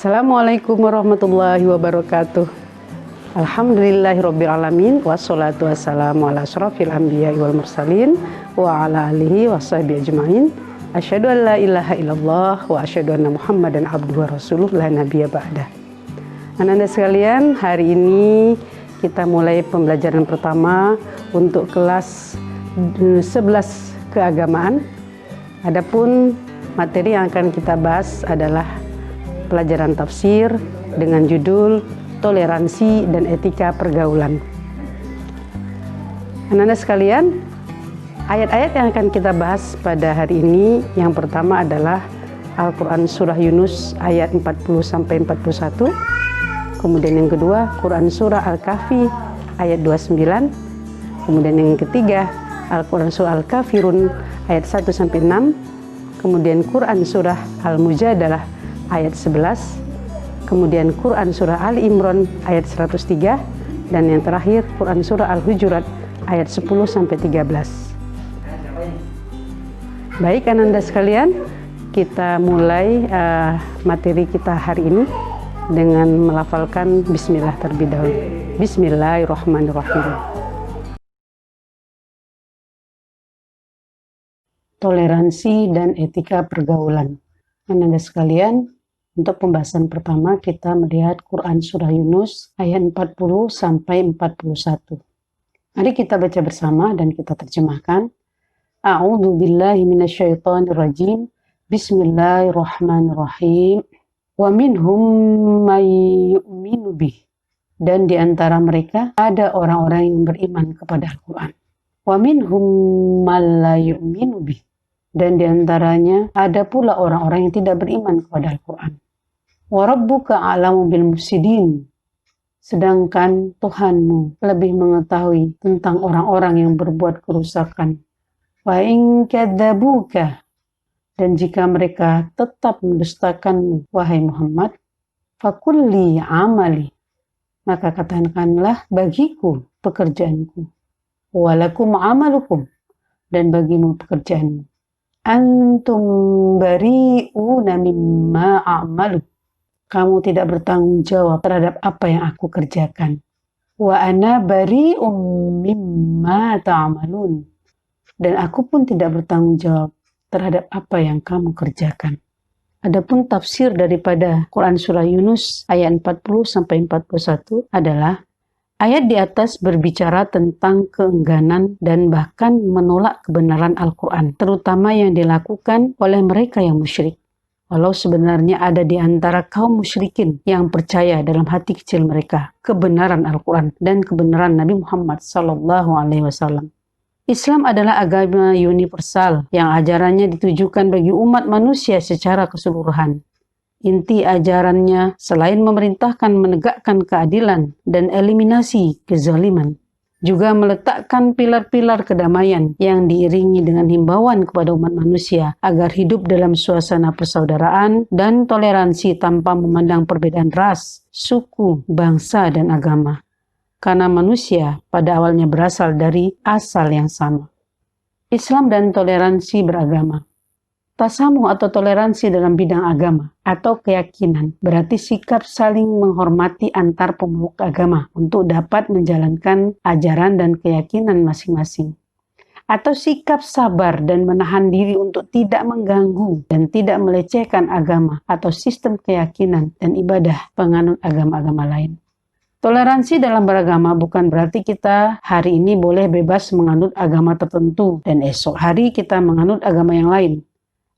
Assalamualaikum warahmatullahi wabarakatuh. Alhamdulillahirrabbilalamin. Wassalatu wassalamu ala asyrafil anbiya'i wal mursalin wa ala alihi wa sahbihi ajma'in. Asyhadu an la ilaha illallah wa asyhadu anna Muhammadan abduhu wa rasuluh la nabiyya ba'dah. Anak-anak sekalian, hari ini kita mulai pembelajaran pertama untuk kelas 11 keagamaan. Adapun materi yang akan kita bahas adalah pelajaran tafsir dengan judul Toleransi dan Etika Pergaulan. Anak-anak sekalian, ayat-ayat yang akan kita bahas pada hari ini yang pertama adalah Al-Quran Surah Yunus ayat 40-41. Kemudian yang kedua Quran Surah Al-Kahfi ayat 29. Kemudian yang ketiga Al-Quran Surah Al-Kafirun ayat 1-6. Kemudian Quran Surah Al-Mujadalah ayat 11, kemudian Quran Surah Ali Imran ayat 103, dan yang terakhir Quran Surah Al-Hujurat ayat 10-13. Baik anak-anak sekalian, kita mulai materi kita hari ini dengan melafalkan Bismillah terlebih dahulu. Bismillahirrahmanirrahim. Toleransi dan etika pergaulan. Anak-anak sekalian, untuk pembahasan pertama kita melihat Quran Surah Yunus ayat 40-41. Mari kita baca bersama dan kita terjemahkan. A'udzu billahi minasyaitonir rajim. Bismillahirrahmanirrahim. Wa minhum may yu'minu bih. Dan di antara mereka ada orang-orang yang beriman kepada Al-Quran. Wa minhum man la yu'minu bih. Dan di antaranya ada pula orang-orang yang tidak beriman kepada Al-Quran. Wa rabbuka a'lamu bil mufsidin. Sedangkan Tuhanmu lebih mengetahui tentang orang-orang yang berbuat kerusakan. Wa in kadzabuka. Dan jika mereka tetap mendustakanmu, wahai Muhammad, fakulli amali. Maka katakanlah bagiku pekerjaanku. Walakum amalukum. Dan bagimu pekerjaanmu. Antum bari'una mimma a'malu. Kamu tidak bertanggung jawab terhadap apa yang aku kerjakan. Wa ana bari'um mimma ta'malun. Dan aku pun tidak bertanggung jawab terhadap apa yang kamu kerjakan. Adapun tafsir daripada Quran Surah Yunus ayat 40-41 adalah ayat di atas berbicara tentang keengganan dan bahkan menolak kebenaran Al-Quran, terutama yang dilakukan oleh mereka yang musyrik. Walau sebenarnya ada di antara kaum musyrikin yang percaya dalam hati kecil mereka kebenaran Al-Quran dan kebenaran Nabi Muhammad SAW. Islam adalah agama universal yang ajarannya ditujukan bagi umat manusia secara keseluruhan. Inti ajarannya selain memerintahkan menegakkan keadilan dan eliminasi kezaliman, juga meletakkan pilar-pilar kedamaian yang diiringi dengan himbauan kepada umat manusia agar hidup dalam suasana persaudaraan dan toleransi tanpa memandang perbedaan ras, suku, bangsa, dan agama. Karena manusia pada awalnya berasal dari asal yang sama. Islam dan toleransi beragama. Tasamuh atau toleransi dalam bidang agama atau keyakinan berarti sikap saling menghormati antar pemeluk agama untuk dapat menjalankan ajaran dan keyakinan masing-masing. Atau sikap sabar dan menahan diri untuk tidak mengganggu dan tidak melecehkan agama atau sistem keyakinan dan ibadah penganut agama-agama lain. Toleransi dalam beragama bukan berarti kita hari ini boleh bebas menganut agama tertentu dan esok hari kita menganut agama yang lain.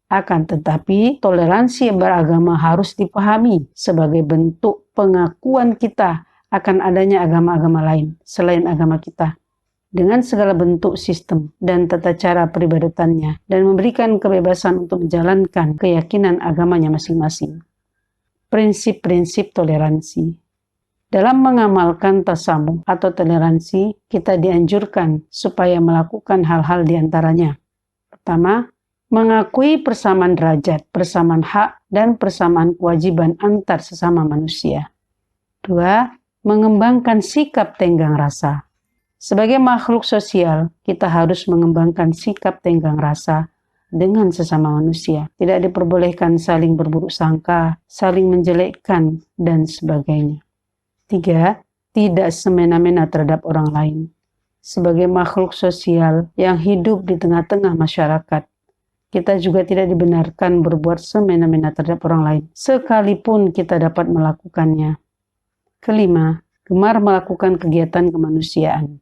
Akan tetapi, toleransi beragama harus dipahami sebagai bentuk pengakuan kita akan adanya agama-agama lain selain agama kita, dengan segala bentuk sistem dan tata cara peribadatannya, dan memberikan kebebasan untuk menjalankan keyakinan agamanya masing-masing. Prinsip-prinsip toleransi. Dalam mengamalkan tasamuh atau toleransi, kita dianjurkan supaya melakukan hal-hal di antaranya. Pertama, mengakui persamaan derajat, persamaan hak, dan persamaan kewajiban antar sesama manusia. 2. Mengembangkan sikap tenggang rasa. Sebagai makhluk sosial, kita harus mengembangkan sikap tenggang rasa dengan sesama manusia. Tidak diperbolehkan saling berburuk sangka, saling menjelekkan, dan sebagainya. 3. Tidak semena-mena terhadap orang lain. Sebagai makhluk sosial yang hidup di tengah-tengah masyarakat, kita juga tidak dibenarkan berbuat semena-mena terhadap orang lain, sekalipun kita dapat melakukannya. 5. Gemar melakukan kegiatan kemanusiaan.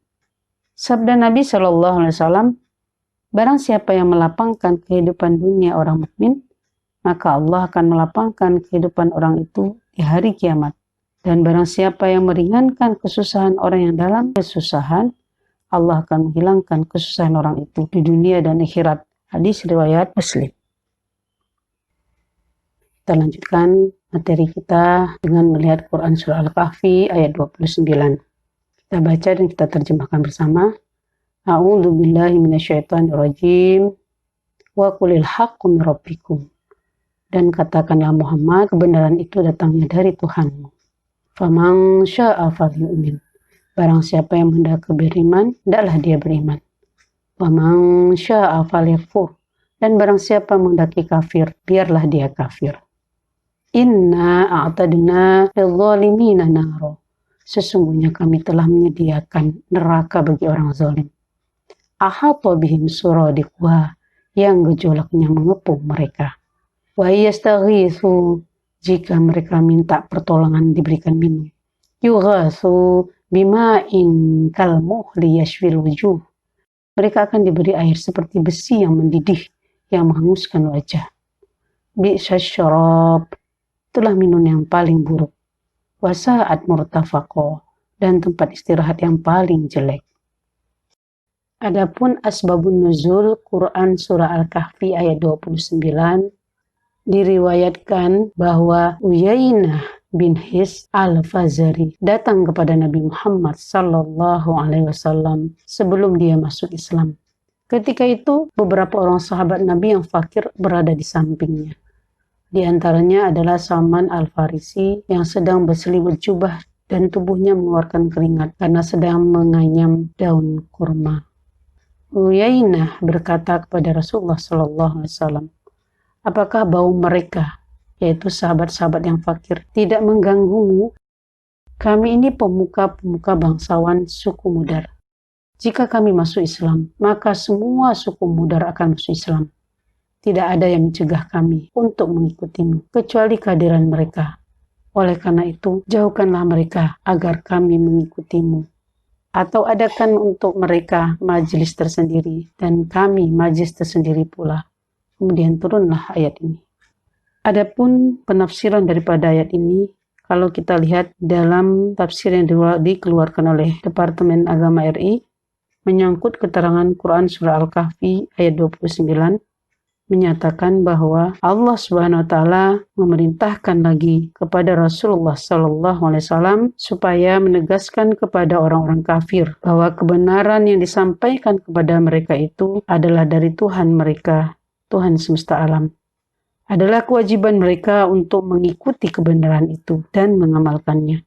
Sabda Nabi SAW, barang siapa yang melapangkan kehidupan dunia orang mukmin, maka Allah akan melapangkan kehidupan orang itu di hari kiamat. Dan barang siapa yang meringankan kesusahan orang yang dalam kesusahan, Allah akan menghilangkan kesusahan orang itu di dunia dan akhirat. Hadis riwayat Muslim. Kita lanjutkan materi kita dengan melihat Quran Surah Al-Kahfi ayat 29. Kita baca dan kita terjemahkan bersama. A'udzu billahi minasyaitonir rajim. Wa qulil haqqu mir rabbikum. Dan katakanlah Muhammad, kebenaran itu datangnya dari Tuhanmu. Faman syaa'a falyu'min. Barang siapa yang hendak beriman, hendaklah dia beriman. Waman syaa'a falyakfur. Dan barang siapa menghendaki kafir, biarlah dia kafir. Inna a'tadna lidh-dhalimina naro. Sesungguhnya kami telah menyediakan neraka bagi orang zalim. Ahata bihim suradiquha, yang gejolaknya mengepung mereka. Wa yastaghitsu, jika mereka minta pertolongan diberikan minum. Yughatsu bima'in kalmuhli yashfil wujuh. Mereka akan diberi air seperti besi yang mendidih, yang menghanguskan wajah. Bi'sasyarab, itulah minum yang paling buruk. Wasa'at murtafaqo, dan tempat istirahat yang paling jelek. Adapun asbabun nuzul Quran Surah Al-Kahfi ayat 29, diriwayatkan bahwa Uyainah bin His al-Fazari datang kepada Nabi Muhammad SAW sebelum dia masuk Islam. Ketika itu beberapa orang sahabat Nabi yang fakir berada di sampingnya. Di antaranya adalah Salman al-Farisi yang sedang berselimut jubah dan tubuhnya mengeluarkan keringat karena sedang menganyam daun kurma. Uyainah berkata kepada Rasulullah SAW, apakah bau mereka, yaitu sahabat-sahabat yang fakir, tidak mengganggumu? Kami ini pemuka-pemuka bangsawan suku Mudar. Jika kami masuk Islam, maka semua suku Mudar akan masuk Islam. Tidak ada yang mencegah kami untuk mengikutimu, kecuali kehadiran mereka. Oleh karena itu, jauhkanlah mereka agar kami mengikutimu. Atau adakan untuk mereka majelis tersendiri, dan kami majelis tersendiri pula. Kemudian turunlah ayat ini. Adapun penafsiran daripada ayat ini, kalau kita lihat dalam tafsir yang dikeluarkan oleh Departemen Agama RI, menyangkut keterangan Quran Surah Al-Kahfi ayat 29, menyatakan bahwa Allah Subhanahu wa taala memerintahkan lagi kepada Rasulullah SAW supaya menegaskan kepada orang-orang kafir bahwa kebenaran yang disampaikan kepada mereka itu adalah dari Tuhan mereka, Tuhan semesta alam. Adalah kewajiban mereka untuk mengikuti kebenaran itu dan mengamalkannya.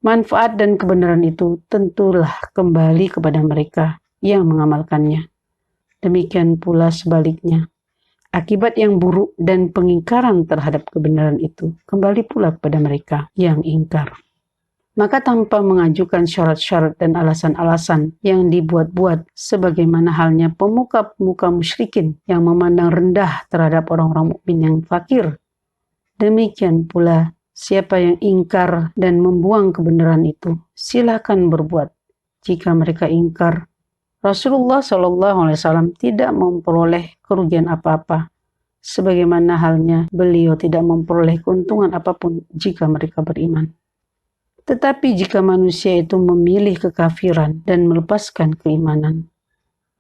Manfaat dan kebenaran itu tentulah kembali kepada mereka yang mengamalkannya. Demikian pula sebaliknya. Akibat yang buruk dan pengingkaran terhadap kebenaran itu kembali pula kepada mereka yang ingkar. Maka tanpa mengajukan syarat-syarat dan alasan-alasan yang dibuat-buat sebagaimana halnya pemuka-pemuka musyrikin yang memandang rendah terhadap orang-orang mukmin yang fakir, demikian pula siapa yang ingkar dan membuang kebenaran itu, silakan berbuat. Jika mereka ingkar, Rasulullah SAW tidak memperoleh kerugian apa-apa, sebagaimana halnya beliau tidak memperoleh keuntungan apapun jika mereka beriman. Tetapi jika manusia itu memilih kekafiran dan melepaskan keimanan,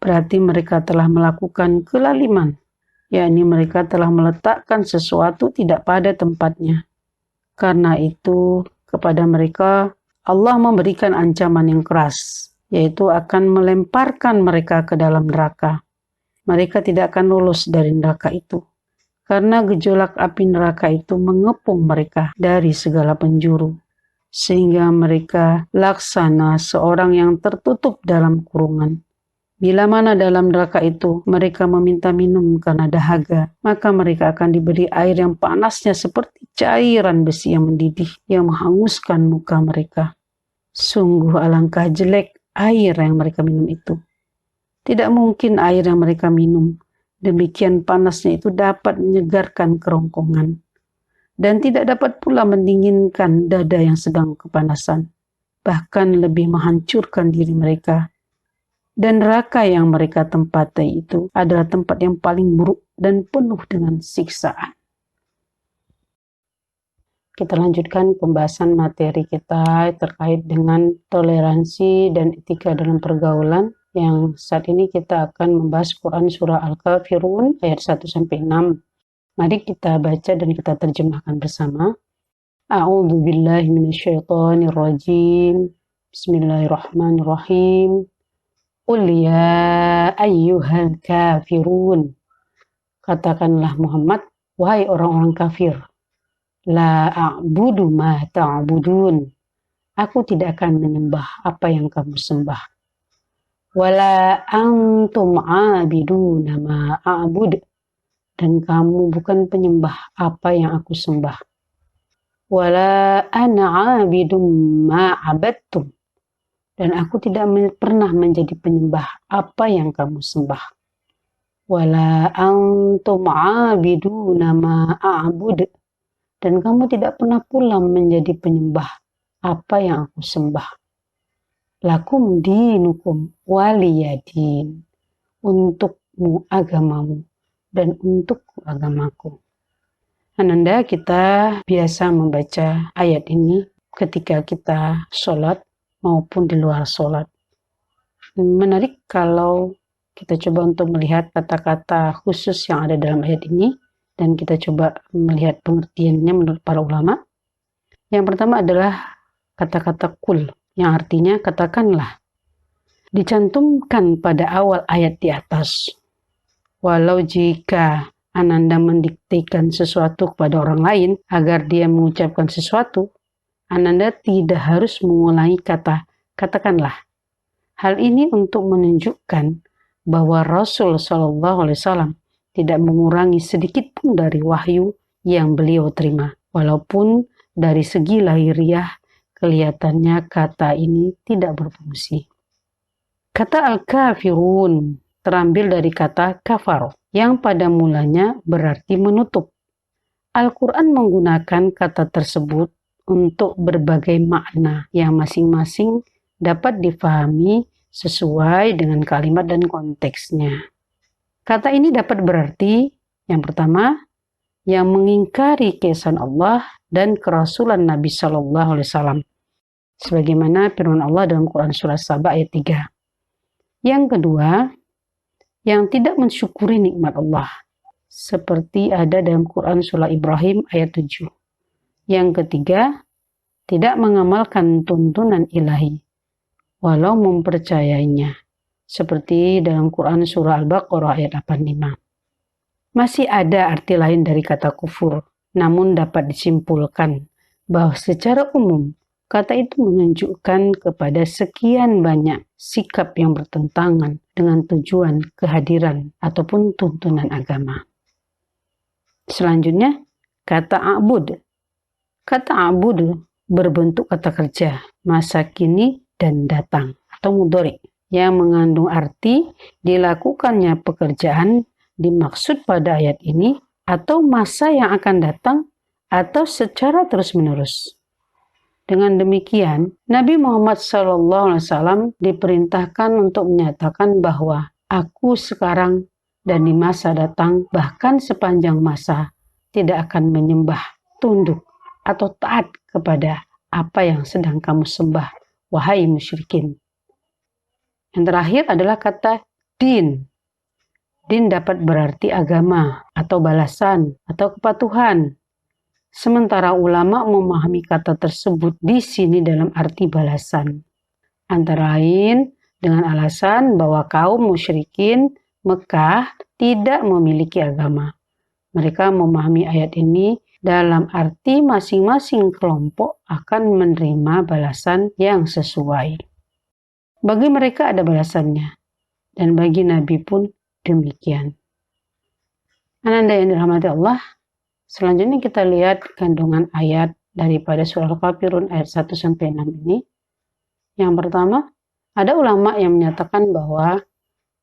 berarti mereka telah melakukan kelaliman, yakni mereka telah meletakkan sesuatu tidak pada tempatnya. Karena itu, kepada mereka Allah memberikan ancaman yang keras, yaitu akan melemparkan mereka ke dalam neraka. Mereka tidak akan lulus dari neraka itu, karena gejolak api neraka itu mengepung mereka dari segala penjuru, sehingga mereka laksana seorang yang tertutup dalam kurungan. Bila mana dalam neraka itu mereka meminta minum karena dahaga, maka mereka akan diberi air yang panasnya seperti cairan besi yang mendidih yang menghanguskan muka mereka. Sungguh alangkah jelek air yang mereka minum itu. Tidak mungkin air yang mereka minum demikian panasnya itu dapat menyegarkan kerongkongan, dan tidak dapat pula mendinginkan dada yang sedang kepanasan, bahkan lebih menghancurkan diri mereka. Dan neraka yang mereka tempati itu adalah tempat yang paling buruk dan penuh dengan siksaan. Kita lanjutkan pembahasan materi kita terkait dengan toleransi dan etika dalam pergaulan. Yang saat ini kita akan membahas Quran Surah Al-Kafirun ayat 1-6. Mari kita baca dan kita terjemahkan bersama. A'udzu billahi minasyaitonir rajim. Bismillahirrahmanirrahim. Qul ya ayyuhal kafirun. Katakanlah Muhammad, wahai orang-orang kafir. La a'budu ma ta'budun. Aku tidak akan menyembah apa yang kamu sembah. Wala antum a'biduna ma a'bud. Dan kamu bukan penyembah apa yang aku sembah. Wala ana 'abidum ma 'abadtum. Dan aku tidak pernah menjadi penyembah apa yang kamu sembah. Wala antum 'abiduna ma a'bud. Dan kamu tidak pernah pula menjadi penyembah apa yang aku sembah. Lakum dinukum waliyadin. Untukmu agamamu dan untukku agamaku. Ananda, kita biasa membaca ayat ini ketika kita sholat maupun di luar sholat. Menarik kalau kita coba untuk melihat kata-kata khusus yang ada dalam ayat ini dan kita coba melihat pengertiannya menurut para ulama. Yang pertama adalah kata-kata kul yang artinya katakanlah. Dicantumkan pada awal ayat di atas. Walau jika Ananda mendiktekan sesuatu kepada orang lain agar dia mengucapkan sesuatu, Ananda tidak harus mengulangi kata katakanlah. Hal ini untuk menunjukkan bahwa Rasul SAW tidak mengurangi sedikit pun dari wahyu yang beliau terima. Walaupun dari segi lahiriah kelihatannya kata ini tidak berfungsi. Kata al-kafirun terambil dari kata kafar yang pada mulanya berarti menutup. Al-Quran menggunakan kata tersebut untuk berbagai makna yang masing-masing dapat difahami sesuai dengan kalimat dan konteksnya. Kata ini dapat berarti yang pertama, yang mengingkari keesaan Allah dan kerasulan Nabi Shallallahu Alaihi Wasallam, sebagaimana firman Allah dalam Quran Surah Saba ayat 3. Yang kedua, yang tidak mensyukuri nikmat Allah, seperti ada dalam Quran Surah Ibrahim ayat 7. Yang ketiga, tidak mengamalkan tuntunan ilahi, walau mempercayainya, seperti dalam Quran Surah Al-Baqarah ayat 85. Masih ada arti lain dari kata kufur, namun dapat disimpulkan bahwa secara umum, kata itu menunjukkan kepada sekian banyak sikap yang bertentangan dengan tujuan kehadiran ataupun tuntunan agama. Selanjutnya, kata a'bud. Kata a'bud berbentuk kata kerja, masa kini dan datang atau mudhari yang mengandung arti dilakukannya pekerjaan dimaksud pada ayat ini atau masa yang akan datang atau secara terus-menerus. Dengan demikian, Nabi Muhammad SAW diperintahkan untuk menyatakan bahwa aku sekarang dan di masa datang, bahkan sepanjang masa, tidak akan menyembah, tunduk, atau taat kepada apa yang sedang kamu sembah, wahai musyrikin. Yang terakhir adalah kata din. Din dapat berarti agama, atau balasan, atau kepatuhan. Sementara ulama memahami kata tersebut di sini dalam arti balasan. Antara lain dengan alasan bahwa kaum musyrikin Mekah tidak memiliki agama. Mereka memahami ayat ini dalam arti masing-masing kelompok akan menerima balasan yang sesuai. Bagi mereka ada balasannya. dan bagi Nabi pun demikian. Ananda yang dirahmati Allah, selanjutnya kita lihat kandungan ayat daripada surah Al-Kafirun ayat 1-6 ini. Yang pertama, ada ulama yang menyatakan bahwa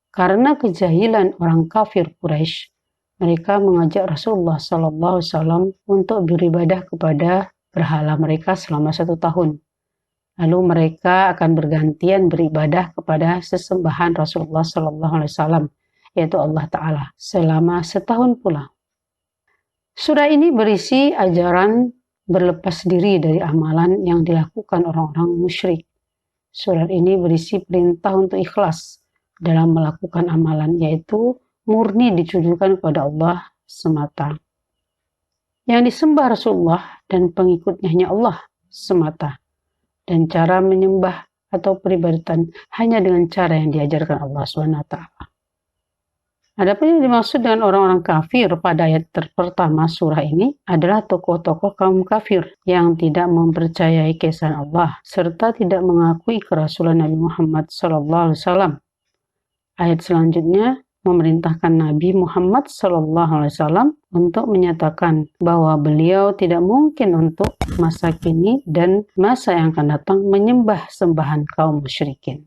karena kejahilan orang kafir Quraisy, mereka mengajak Rasulullah SAW untuk beribadah kepada berhala mereka selama 1 tahun. Lalu mereka akan bergantian beribadah kepada sesembahan Rasulullah SAW, yaitu Allah Ta'ala, selama 1 tahun pula. Surah ini berisi ajaran berlepas diri dari amalan yang dilakukan orang-orang musyrik. Surat ini berisi perintah untuk ikhlas dalam melakukan amalan, yaitu murni ditujukan kepada Allah semata. Yang disembah Rasulullah dan pengikutnya hanya Allah semata. Dan cara menyembah atau peribadatan hanya dengan cara yang diajarkan Allah SWT. Adapun yang dimaksud dengan orang-orang kafir pada ayat pertama surah ini adalah tokoh-tokoh kaum kafir yang tidak mempercayai keesaan Allah serta tidak mengakui kerasulan Nabi Muhammad SAW. Ayat selanjutnya memerintahkan Nabi Muhammad SAW untuk menyatakan bahwa beliau tidak mungkin untuk masa kini dan masa yang akan datang menyembah sembahan kaum musyrikin.